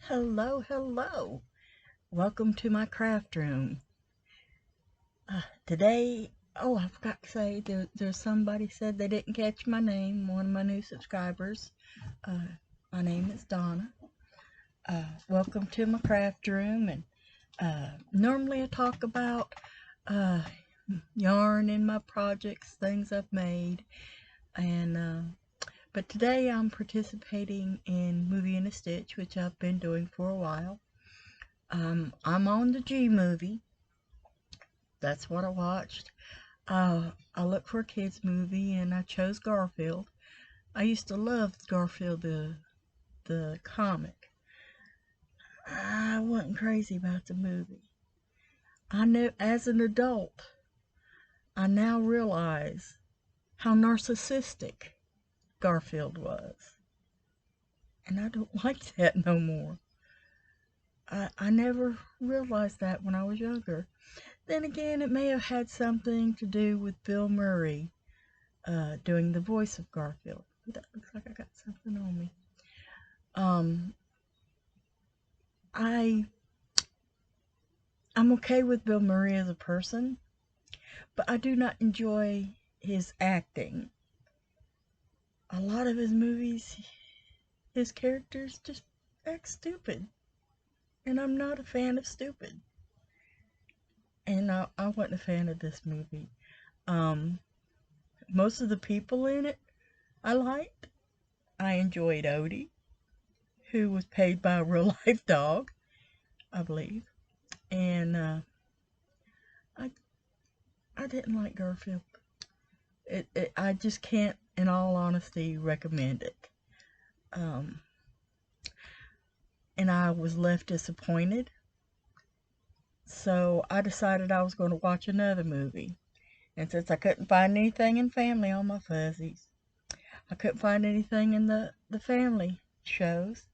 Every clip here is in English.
Hello, hello. Welcome to my craft room. Today, I forgot to say, there's somebody said they didn't catch my name, one of my new subscribers. Uh, my name is Donna. Welcome to my craft room, and normally I talk about uh, yarn in my projects, things I've made, and but today I'm participating in Movie in a Stitch, which I've been doing for a while. I'm on the G movie. That's what I watched. I looked for a kids movie and I chose Garfield. I used to love Garfield the comic. I wasn't crazy about the movie. I know as an adult, I now realize how narcissistic Garfield was. And I don't like that no more. I never realized that when I was younger. Then again, it may have had something to do with Bill Murray doing the voice of Garfield. That looks like I got something on me. Um, I I'm okay with Bill Murray as a person, but I do not enjoy his acting. A lot of his movies, his characters just act stupid, and I'm not a fan of stupid. And I wasn't a fan of this movie. Um, Most of the people in it I liked. I enjoyed Odie, who was paid by a real life dog, I believe, and I I didn't like Garfield. I just can't, in all honesty, recommend it. Um, and I was left disappointed. So I decided I was going to watch another movie. And since I couldn't find anything in family on my fuzzies, I couldn't find anything in the family shows,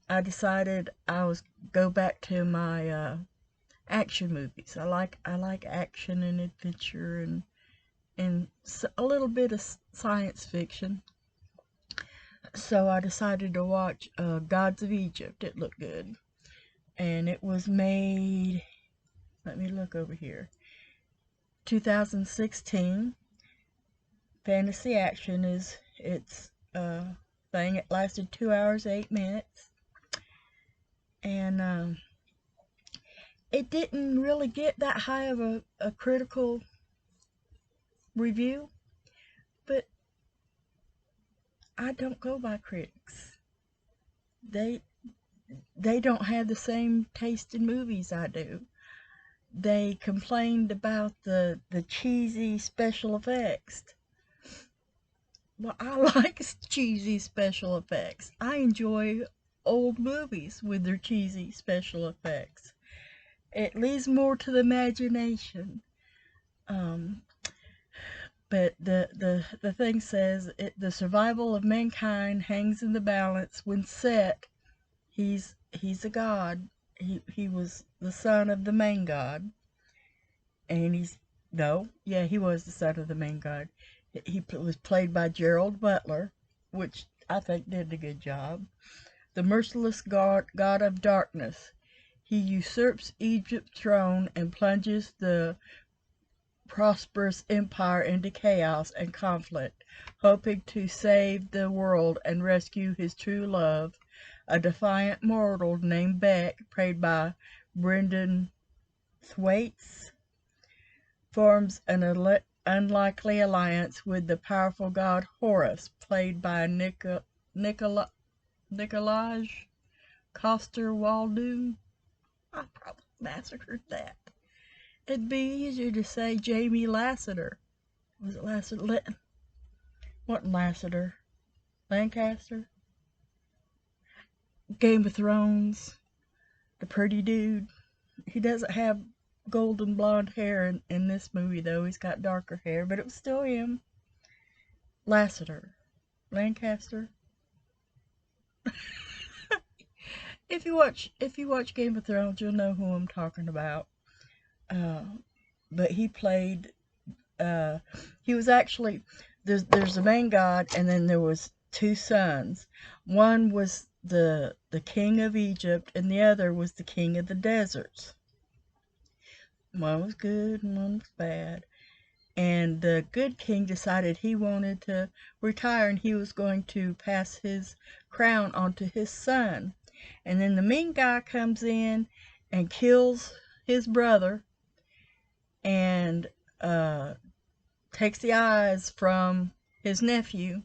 I decided I was go back to my action movies. I like action and adventure and a little bit of science fiction. So I decided to watch Gods of Egypt. It looked good. And it was made, let me look over here, 2016. Fantasy action is its thing. It lasted 2 hours, 8 minutes. And it didn't really get that high of a critical review. But I don't go by critics. They they don't have the same taste in movies I do. They complained about the cheesy special effects. Well, I like cheesy special effects. I enjoy old movies with their cheesy special effects. It leaves more to the imagination. Um, but the thing says the survival of mankind hangs in the balance when Set. He's a god. He was the son of the main god, and he's no, yeah, he was the son of the main god. He was played by Gerald Butler, which I think did a good job. The merciless god of darkness. He usurps Egypt's throne and plunges the prosperous empire into chaos and conflict, hoping to save the world and rescue his true love, a defiant mortal named Beck, played by Brendan Thwaites, forms an unlikely alliance with the powerful god Horus, played by Nicolaj Coster-Waldau. I probably massacred that. It'd be easier to say Jamie Lassiter. Was it Lassiter? What Lassiter? Lancaster? Game of Thrones. The pretty dude. He doesn't have golden blonde hair in this movie, though. He's got darker hair, but it was still him. Lassiter. Lancaster. If you watch Game of Thrones, you'll know who I'm talking about. Uh, but he played. He was actually there's the main god, and then there was two sons. One was the king of Egypt, and the other was the king of the deserts. One was good and one was bad. And the good king decided he wanted to retire and he was going to pass his crown onto his son. And then the mean guy comes in and kills his brother and takes the eyes from his nephew,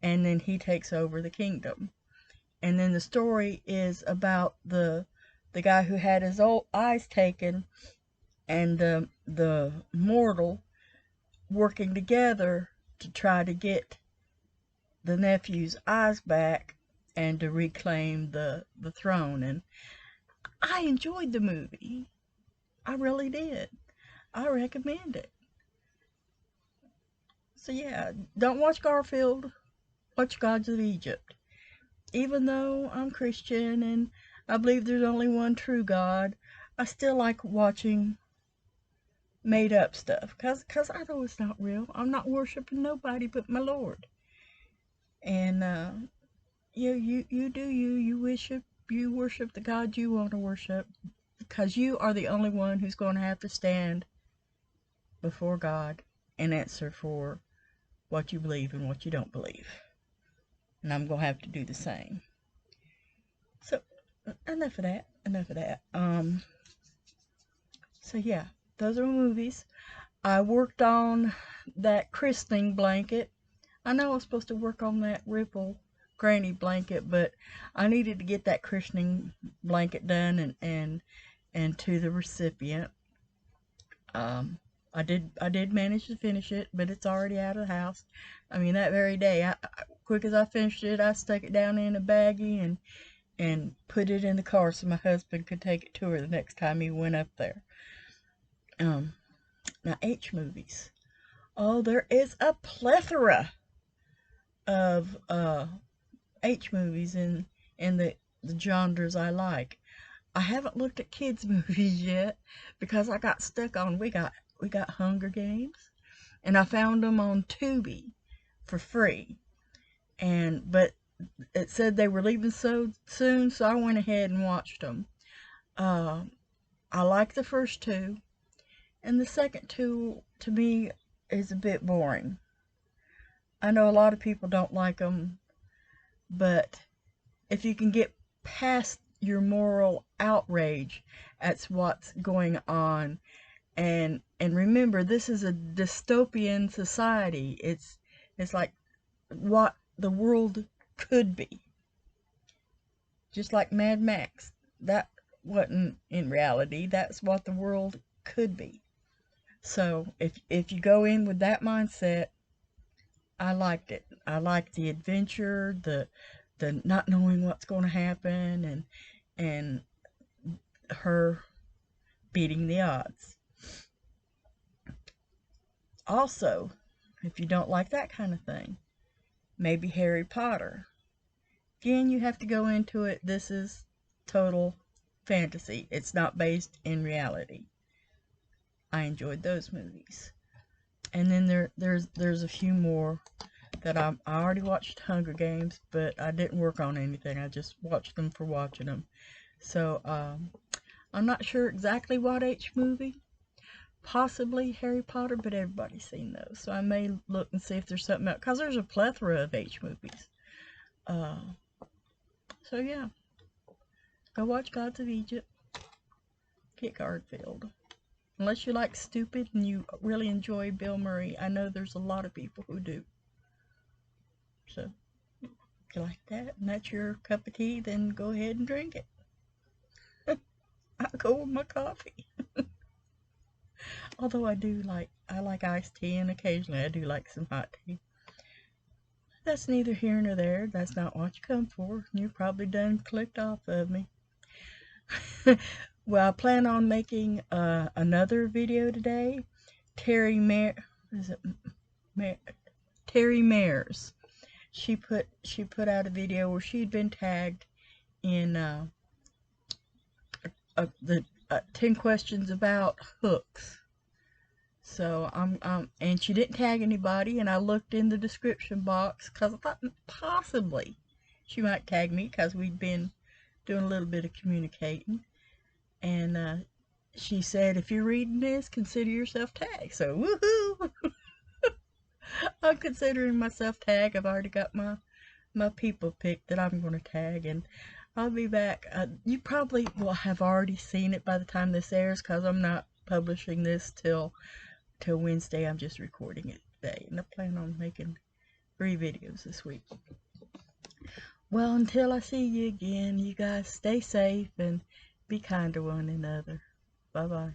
and then he takes over the kingdom. And then the story is about the guy who had his old eyes taken and the mortal working together to try to get the nephew's eyes back and to reclaim the throne. And I enjoyed the movie. I really did. I recommend it. So yeah, don't watch Garfield. Watch Gods of Egypt. Even though I'm Christian and I believe there's only one true God, I still like watching made up stuff cause I know it's not real. I'm not worshiping nobody but my Lord. And you do you worship the God you want to worship, because you are the only one who's going to have to stand before God and answer for what you believe and what you don't believe. And I'm going to have to do the same. So enough of that. So yeah, those are movies. I worked on that christening blanket. I know I was supposed to work on that Ripple granny blanket, but I needed to get that christening blanket done and to the recipient. I did manage to finish it, but it's already out of the house. I mean, that very day, quick as I finished it, I stuck it down in a baggie and put it in the car so my husband could take it to her the next time he went up there. Now H movies. Oh, there is a plethora of H movies in the genres I like. I haven't looked at kids movies yet because I got stuck on we got Hunger Games, and I found them on Tubi for free. But it said they were leaving so soon, so I went ahead and watched them. I like the first two, and the second two to me is a bit boring. I know a lot of people don't like them, but if you can get past your moral outrage, that's what's going on. And remember, this is a dystopian society. It's like what the world could be. Just like Mad Max. That wasn't in reality. That's what the world could be. So if you go in with that mindset, I liked it. I liked the adventure, the not knowing what's going to happen, and her beating the odds. Also, if you don't like that kind of thing, maybe Harry Potter. Again, you have to go into it. This is total fantasy. It's not based in reality. I enjoyed those movies. And then there's a few more that I already watched Hunger Games, but I didn't work on anything. I just watched them for watching them. So I'm not sure exactly what H movie. Possibly Harry Potter, but everybody's seen those. So I may look and see if there's something else, because there's a plethora of H movies. So yeah, go watch Gods of Egypt. Get Garfield. Unless you like stupid and you really enjoy Bill Murray. I know there's a lot of people who do. So, if you like that and that's your cup of tea, then go ahead and drink it. I'll go with my coffee. Although I like iced tea, and occasionally I do like some hot tea. That's neither here nor there. That's not what you come for. You're probably done clicked off of me. Well, I plan on making another video today. Terry Mares. She put out a video where she'd been tagged in the 10 questions about hooks. So and she didn't tag anybody, and I looked in the description box because I thought possibly she might tag me because we'd been doing a little bit of communicating. And she said, if you're reading this, consider yourself tagged. So woohoo! I'm considering myself tagged. I've already got my people picked that I'm going to tag, and I'll be back. You probably will have already seen it by the time this airs because I'm not publishing this till Wednesday. I'm just recording it today, and I plan on making 3 videos this week. Well, until I see you again, you guys stay safe and be kind to one another. Bye bye.